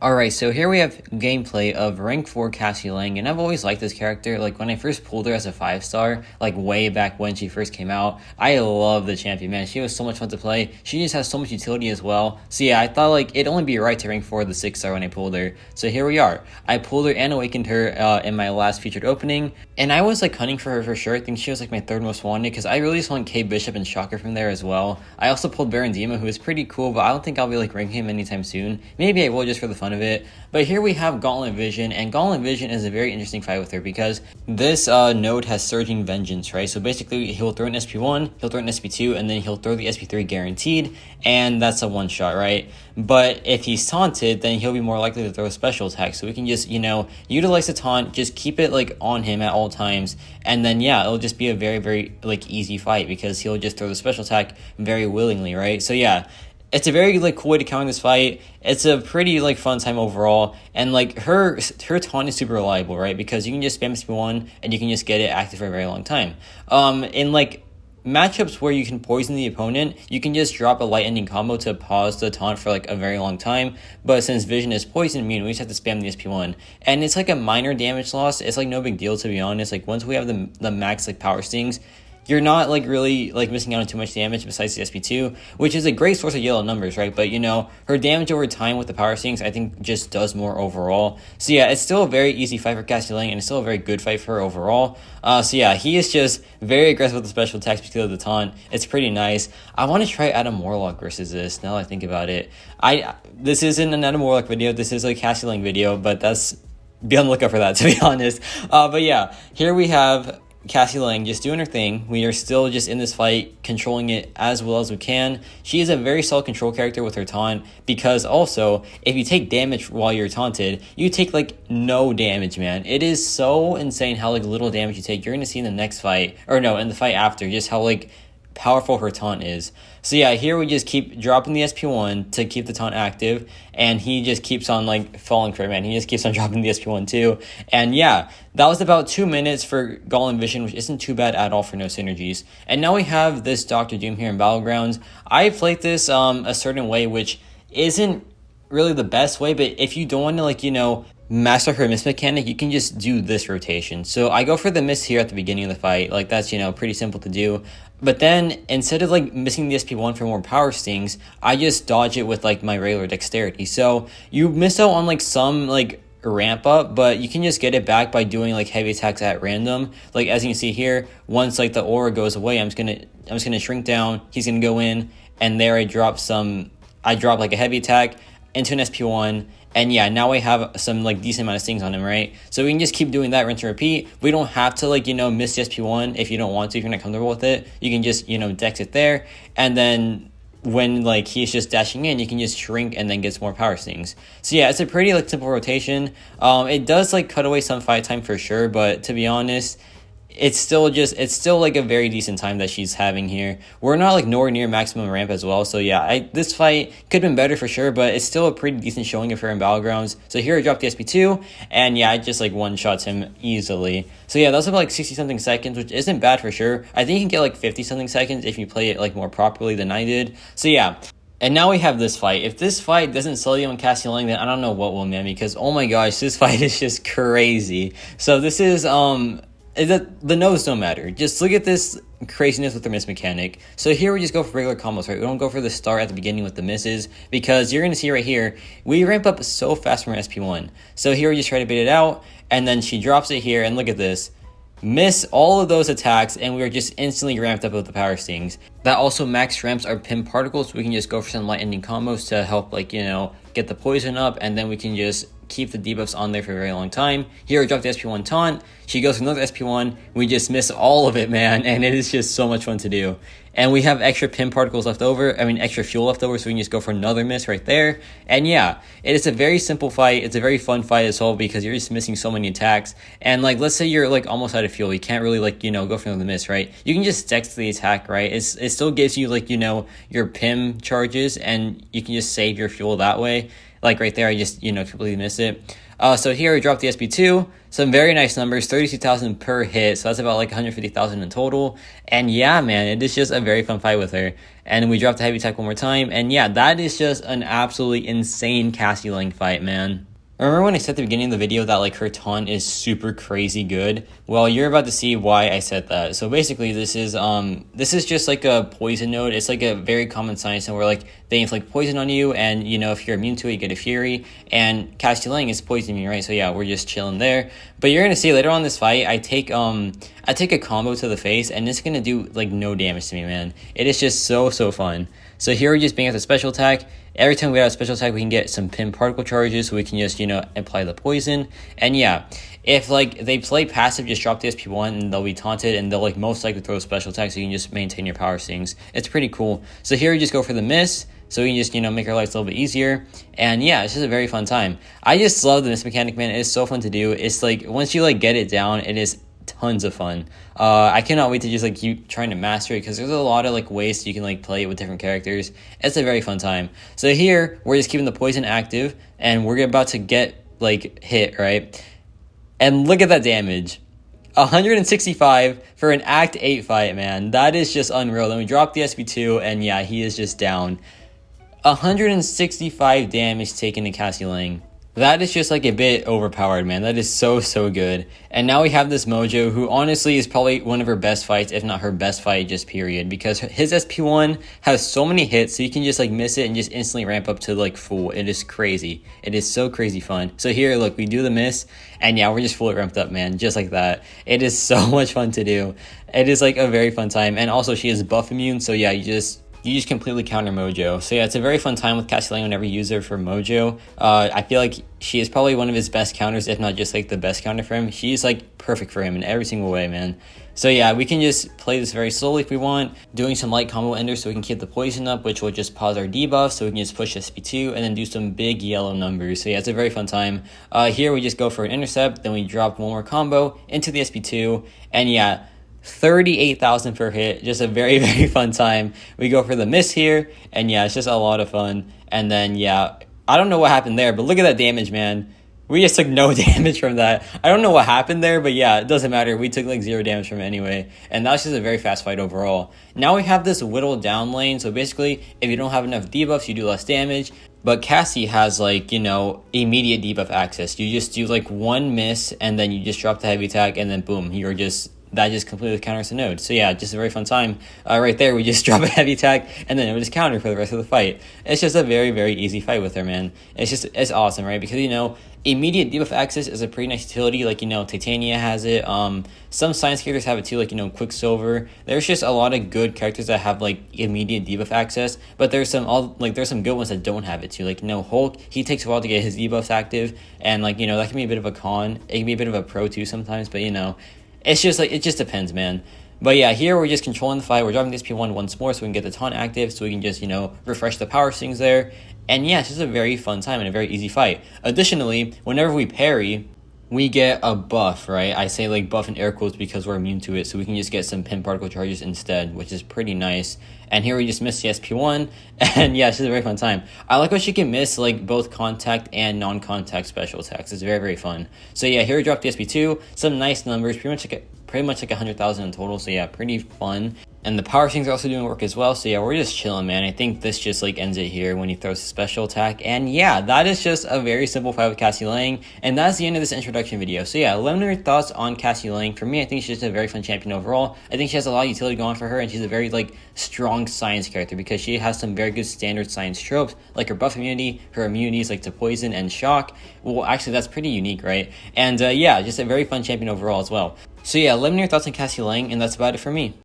Alright, so here we have gameplay of rank 4 Cassie, and I've always liked this character. Like, when I first pulled her as a 5-star, like, way back when she first came out, I love the champion, man. She was so much fun to play. She just has so much utility as well. So yeah, I thought, like, it'd only be right to rank 4 the 6-star when I pulled her. So here we are. I pulled her and awakened her in my last featured opening, and I was, like, hunting for her for sure. I think she was, like, my third most wanted, because I really just want K Bishop and Shocker from there as well. I also pulled Baron Dima, who is pretty cool, but I don't think I'll be, like, ranking him anytime soon. Maybe I will just for the fun of it. But here we have Gauntlet Vision, and Gauntlet Vision is a very interesting fight with her because this node has Surging Vengeance, right? So basically, he'll throw an SP1, he'll throw an SP2, and then he'll throw the SP3 guaranteed, and that's a one-shot, right? But if he's taunted, then he'll be more likely to throw a special attack. So we can just, utilize the taunt, just keep it, like, on him at all times, and then, yeah, it'll just be a very, very, like, easy fight because he'll just throw the special attack very willingly, right? So, yeah. It's a very, like, cool way to counter this fight. It's a pretty, like, fun time overall. And, like, her taunt is super reliable, right? Because you can just spam SP1 and you can just get it active for a very long time. In, like, matchups where you can poison the opponent, you can just drop a light ending combo to pause the taunt for, like, a very long time. But since Vision is poison immune, we just have to spam the SP1. And it's, like, a minor damage loss. It's, like, no big deal, to be honest. Like, once we have the max, like, power stings, you're not, like, really, like, missing out on too much damage besides the SP2, which is a great source of yellow numbers, right? But, her damage over time with the power stings, I think, just does more overall. So, yeah, it's still a very easy fight for Cassie, and it's still a very good fight for her overall. So, yeah, he is just very aggressive with the special attacks because of the taunt. It's pretty nice. I want to try Adam Warlock versus this, now that I think about it. This isn't an Adam Warlock video, this is a Cassie video, but be on the lookout for that, to be honest. But, yeah, here we have Cassie just doing her thing. We are still just in this fight, controlling it as well as we can. She is a very solid control character with her taunt, because also, if you take damage while you're taunted, you take, like, no damage, man. It is so insane how, like, little damage you take. You're going to see in the next fight, or no, in the fight after, just how, like, powerful her taunt is. So yeah, here we just keep dropping the SP1 to keep the taunt active, and he just keeps on, like, falling for it, man. He just keeps on dropping the SP1 too. And yeah, that was about 2 minutes for Gauntlet Vision, which isn't too bad at all for no synergies. And now we have this Dr. Doom here in Battlegrounds. I played this a certain way, which isn't really the best way, but if you don't want to, like, master her miss mechanic, you can just do this rotation. So I go for the miss here at the beginning of the fight. Like, that's, pretty simple to do. But then, instead of, like, missing the SP1 for more power stings, I just dodge it with, like, my regular dexterity. So you miss out on, like, some, like, ramp up, but you can just get it back by doing, like, heavy attacks at random. Like, as you can see here, once, like, the aura goes away, I'm just gonna shrink down, he's gonna go in, and there I drop like a heavy attack into an SP1, and yeah, now we have some, like, decent amount of stings on him, right? So we can just keep doing that, rinse and repeat. We don't have to, like, miss the SP1 if you don't want to, if you're not comfortable with it. You can just, dex it there, and then when, like, he's just dashing in, you can just shrink and then get some more power stings. So yeah, it's a pretty, like, simple rotation. It does, like, cut away some fight time for sure, but to be honest, it's still like a very decent time that she's having here. We're not, like, nowhere near maximum ramp as well, so yeah, this fight could have been better for sure, but it's still a pretty decent showing of her in Battlegrounds. So here I dropped the SP2, and yeah, I just, like, one-shots him easily. So yeah, that was about, like, 60-something seconds, which isn't bad for sure. I think you can get, like, 50-something seconds if you play it, like, more properly than I did. So yeah. And now we have this fight. If this fight doesn't sell you on Cassie, then I don't know what will, man, because, oh my gosh, this fight is just crazy. So this is, the nodes don't matter. Just look at this craziness with the miss mechanic. So here we just go for regular combos, right? We don't go for the start at the beginning with the misses, because you're going to see right here, we ramp up so fast from our SP1. So here we just try to bait it out, and then she drops it here, and look at this. Miss all of those attacks, and we are just instantly ramped up with the power stings. That also max ramps our pin particles, so we can just go for some light ending combos to help, like, get the poison up, and then we can just keep the debuffs on there for a very long time. Here I drop the SP1 taunt, she goes for another SP1, we just miss all of it, man, and it is just so much fun to do. And we have extra pin particles left over, extra fuel left over, so we can just go for another miss right there. And yeah, it is a very simple fight, it's a very fun fight as well, because you're just missing so many attacks. And, like, let's say you're, like, almost out of fuel, you can't really, like, go for another miss, right? You can just dex the attack, right? It still gives you, like, your PIM charges, and you can just save your fuel that way. Like right there, I just, completely missed it. So here I dropped the SP2, Some very nice numbers, 32,000 per hit, so that's about like 150,000 in total. And yeah, man, it is just a very fun fight with her. And we dropped the heavy attack one more time, and yeah, that is just an absolutely insane Cassie Lang fight, man. Remember when I said at the beginning of the video that like her taunt is super crazy good? Well, you're about to see why I said that. So basically this is just like a poison node. It's like a very common science node where like they inflict poison on you, and you know, if you're immune to it, you get a fury. And Cassie Lang is poison immune, right? So yeah, we're just chilling there. But you're gonna see later on this fight, I take a combo to the face, and it's gonna do like no damage to me, man. It is just so fun. So here we're just being at the special attack. Every time we have a special attack, we can get some pin particle charges, so we can just, you know, apply the poison. And yeah, if like they play passive, just drop the SP1 and they'll be taunted, and they'll like most likely throw a special attack, so you can just maintain your power stings. It's pretty cool. So here we just go for the miss, so we can just, you know, make our lives a little bit easier. And yeah, it's just a very fun time. I just love the miss mechanic, man. It is so fun to do. It's like once you like get it down, it is tons of fun. I cannot wait to just like keep trying to master it, because there's a lot of like ways you can like play it with different characters. It's a very fun time. So here we're just keeping the poison active, and we're about to get like hit, right? And look at that damage. 165 for an Act 8 fight, man. That is just unreal. Then we drop the SP2, and yeah, he is just down. 165 damage taken to Cassie Lang. That is just like a bit overpowered, man. That is so good. And now we have this Mojo, who honestly is probably one of her best fights, if not her best fight, just period. Because his SP1 has so many hits, so you can just like miss it and just instantly ramp up to like full. It is crazy. It is so crazy fun. So here, look, we do the miss, and yeah, we're just fully ramped up, man. Just like that. It is so much fun to do. It is like a very fun time. And also she is buff immune, so yeah, you just completely counter Mojo. So yeah, it's a very fun time with Cassie Lang whenever you use her for Mojo. I feel like she is probably one of his best counters, if not just like the best counter for him. She's like perfect for him in every single way, man. So yeah, we can just play this very slowly if we want, doing some light combo enders so we can keep the poison up, which will just pause our debuff, so we can just push SP2 and then do some big yellow numbers. So yeah, it's a very fun time. Here we just go for an intercept, then we drop one more combo into the SP2, and yeah, 38,000 per hit. Just a very fun time. We go for the miss here, and yeah, it's just a lot of fun. And then yeah, I don't know what happened there, but look at that damage, man. We just took no damage from that. I don't know what happened there, but yeah, it doesn't matter. We took like 0 damage from it anyway, and that's just a very fast fight overall. Now we have this whittled down lane, so basically if you don't have enough debuffs, you do less damage. But Cassie has like, you know, immediate debuff access. You just do like one miss, and then you just drop the heavy attack, and then boom, that just completely counters the node. So yeah, just a very fun time. Right there, we just drop a heavy attack, and then it would just counter for the rest of the fight. It's just a very easy fight with her, man. It's awesome, right? Because, you know, immediate debuff access is a pretty nice utility. Like, you know, Titania has it. Some science characters have it too, like, you know, Quicksilver. There's just a lot of good characters that have like immediate debuff access, but there's some good ones that don't have it too. Like, you know, Hulk, he takes a while to get his debuffs active, and like, you know, that can be a bit of a con. It can be a bit of a pro too sometimes, but you know, it's just like, it just depends, man. But yeah, here we're just controlling the fight. We're dropping the SP1 once more so we can get the taunt active, so we can just, you know, refresh the power stings there. And yeah, it's just a very fun time and a very easy fight. Additionally, whenever we parry, we get a buff, right? I say like buff in air quotes because we're immune to it, so we can just get some pin particle charges instead, which is pretty nice. And here we just missed the SP1, and yeah, it's just a very fun time. I like how she can miss like both contact and non-contact special attacks. It's very fun. So yeah, here we drop the SP2, some nice numbers, pretty much like 100,000 in total. So yeah, pretty fun. And the power stings are also doing work as well. So yeah, we're just chilling, man. I think this just like ends it here when he throws his special attack. And yeah, that is just a very simple fight with Cassie Lang. And that's the end of this introduction video. So yeah, let me know your thoughts on Cassie Lang. For me, I think she's just a very fun champion overall. I think she has a lot of utility going for her, and she's a very like strong science character because she has some very good standard science tropes, like her buff immunity, her immunities like to poison and shock. Well, actually, that's pretty unique, right? And yeah, just a very fun champion overall as well. So yeah, let me know your thoughts on Cassie Lang, and that's about it for me.